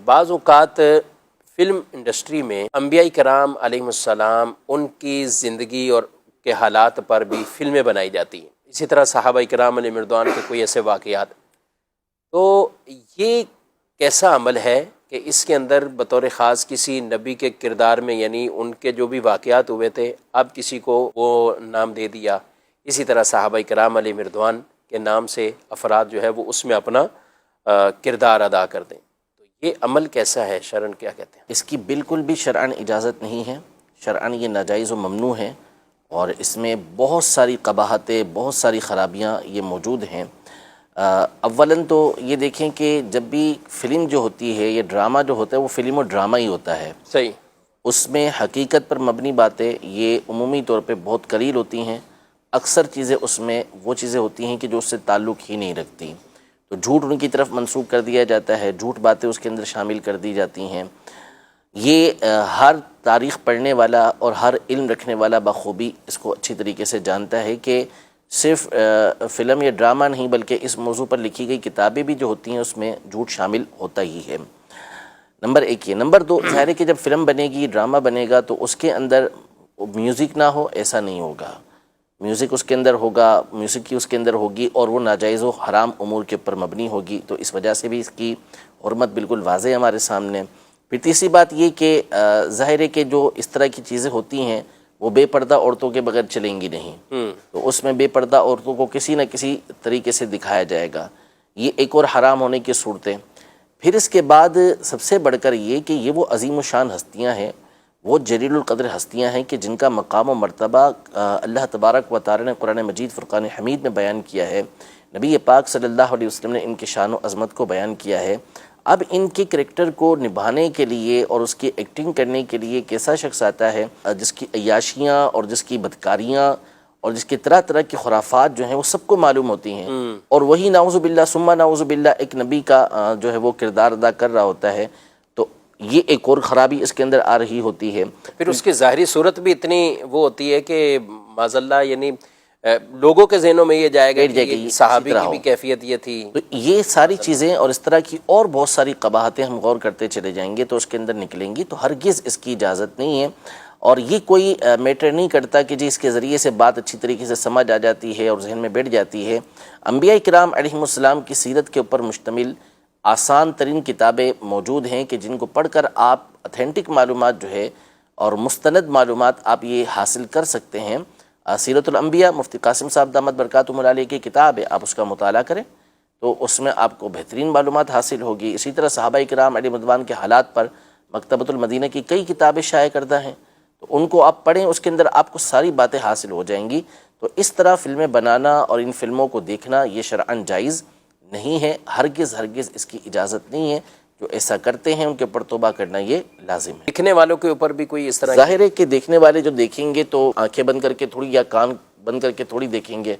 بعض اوقات film industry میں انبیاء کرام علیہم السلام ان کی زندگی اور کے حالات پر بھی فلمیں بنائی جاتی ہیں، اسی طرح صحابہ کرام علیہم رضوان کے کوئی ایسے واقعات. تو یہ کیسا عمل ہے کہ اس کے اندر بطور خاص کسی نبی کے کردار میں، یعنی ان کے جو بھی واقعات ہوئے تھے اب کسی کو وہ نام دے دیا، اسی طرح صحابہ کرام علیہم رضوان کے نام سے افراد جو ہے وہ اس میں اپنا کردار ادا کر دیں. تو یہ عمل کیسا ہے شرعاً، کیا کہتے ہیں؟ اس کی بالکل بھی شرعاً اجازت نہیں ہے. شرعاً یہ ناجائز و ممنوع ہے، اور اس میں بہت ساری قباحتیں، بہت ساری خرابیاں یہ موجود ہیں. اولاً تو یہ دیکھیں کہ جب بھی فلم جو ہوتی ہے، یہ ڈرامہ جو ہوتا ہے وہ فلم و ڈرامہ ہی ہوتا ہے. صحیح. اس میں حقیقت پر مبنی باتیں یہ عمومی طور پہ بہت قلیل ہوتی ہیں. اکثر چیزیں اس میں وہ چیزیں ہوتی ہیں کہ جو اس سے تعلق ہی نہیں رکھتی، تو جھوٹ ان کی طرف منسوب کر دیا جاتا ہے، جھوٹ باتیں اس کے اندر شامل کر دی جاتی ہیں. یہ ہر تاریخ پڑھنے والا اور ہر علم رکھنے والا بخوبی اس کو اچھی طریقے سے جانتا ہے کہ صرف فلم یا ڈرامہ نہیں بلکہ اس موضوع پر لکھی گئی کتابیں بھی جو ہوتی ہیں اس میں جھوٹ شامل ہوتا ہی ہے. نمبر ایک یہ. نمبر دو، ظاہر ہے کہ جب فلم بنے گی، ڈرامہ بنے گا تو اس کے اندر میوزک نہ ہو ایسا نہیں ہوگا. میوزک اس کے اندر ہوگا، موسیقی اس کے اندر ہوگی، اور وہ ناجائز و حرام امور کے اوپر مبنی ہوگی. تو اس وجہ سے بھی اس کی حرمت بالکل واضح ہے ہمارے سامنے. پھر تیسری بات یہ کہ ظاہر ہے کہ جو اس طرح کی چیزیں ہوتی ہیں وہ بے پردہ عورتوں کے بغیر چلیں گی نہیں. تو اس میں بے پردہ عورتوں کو کسی نہ کسی طریقے سے دکھایا جائے گا. یہ ایک اور حرام ہونے کی صورتیں. پھر اس کے بعد سب سے بڑھ کر یہ کہ یہ وہ عظیم و شان ہستیاں ہیں، وہ جلیل القدر ہستیاں ہیں کہ جن کا مقام و مرتبہ اللہ تبارک و تعالی نے قرآن مجید فرقان حمید میں بیان کیا ہے. نبی پاک صلی اللہ علیہ وسلم نے ان کی شان و عظمت کو بیان کیا ہے. اب ان کے کریکٹر کو نبھانے کے لیے اور اس کی ایکٹنگ کرنے کے لیے ایک ایسا شخص آتا ہے جس کی عیاشیاں اور جس کی بدکاریاں اور جس کی طرح طرح کی خرافات جو ہیں وہ سب کو معلوم ہوتی ہیں، اور وہی نعوذ باللہ ثم نعوذ باللہ ایک نبی کا جو ہے وہ کردار ادا کر رہا ہوتا ہے. تو یہ ایک اور خرابی اس کے اندر آ رہی ہوتی ہے. پھر اس کی ظاہری صورت بھی اتنی وہ ہوتی ہے کہ معاذ اللہ، یعنی لوگوں کے ذہنوں میں یہ جائے گا کہ صحابی کی بھی کیفیت یہ تھی. تو یہ ساری چیزیں اور اس طرح کی اور بہت ساری قباحتیں ہم غور کرتے چلے جائیں گے تو اس کے اندر نکلیں گی. تو ہرگز اس کی اجازت نہیں ہے، اور یہ کوئی میٹر نہیں کرتا کہ جی اس کے ذریعے سے بات اچھی طریقے سے سمجھ آ جاتی ہے اور ذہن میں بیٹھ جاتی ہے. انبیاء کرام علیہم السلام کی سیرت کے اوپر مشتمل آسان ترین کتابیں موجود ہیں کہ جن کو پڑھ کر آپ اتھینٹک معلومات جو ہے اور مستند معلومات آپ یہ حاصل کر سکتے ہیں. سیرت الانبیاء مفتی قاسم صاحب دامت برکاتہم علیہ کی کتاب ہے، آپ اس کا مطالعہ کریں تو اس میں آپ کو بہترین معلومات حاصل ہوگی. اسی طرح صحابہ کرام علیہم رضوان کے حالات پر مکتبۃ المدینہ کی کئی کتابیں شائع کردہ ہیں، تو ان کو آپ پڑھیں، اس کے اندر آپ کو ساری باتیں حاصل ہو جائیں گی. تو اس طرح فلمیں بنانا اور ان فلموں کو دیکھنا یہ شرعاً جائز نہیں ہے. ہرگز ہرگز اس کی اجازت نہیں ہے. جو ایسا کرتے ہیں ان کے اوپر توبہ کرنا یہ لازم ہے. دیکھنے والوں کے اوپر بھی کوئی اس طرح ظاہر ہے کہ دیکھنے والے جو دیکھیں گے تو آنکھیں بند کر کے تھوڑی یا کان بند کر کے تھوڑی دیکھیں گے.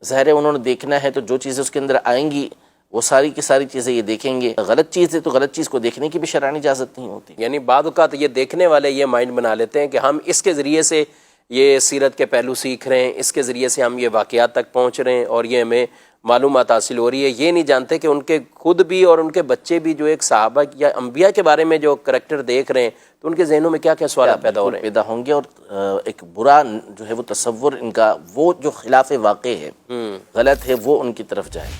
ظاہر ہے انہوں نے دیکھنا ہے تو جو چیزیں اس کے اندر آئیں گی وہ ساری کی ساری چیزیں یہ دیکھیں گے. غلط چیز ہے تو غلط چیز کو دیکھنے کی بھی شرعاً اجازت نہیں ہوتی. یعنی بعض اوقات یہ دیکھنے والے یہ مائنڈ بنا لیتے ہیں کہ ہم اس کے ذریعے سے یہ سیرت کے پہلو سیکھ رہے ہیں، اس کے ذریعے سے ہم یہ واقعات تک پہنچ رہے ہیں اور یہ ہمیں معلومات حاصل ہو رہی ہے. یہ نہیں جانتے کہ ان کے خود بھی اور ان کے بچے بھی جو ایک صحابہ یا انبیاء کے بارے میں جو کریکٹر دیکھ رہے ہیں تو ان کے ذہنوں میں کیا کیا سوالات پیدا ہوں گے، اور ایک برا جو ہے وہ تصور ان کا وہ جو خلاف واقع ہے، غلط ہے، وہ ان کی طرف جائے.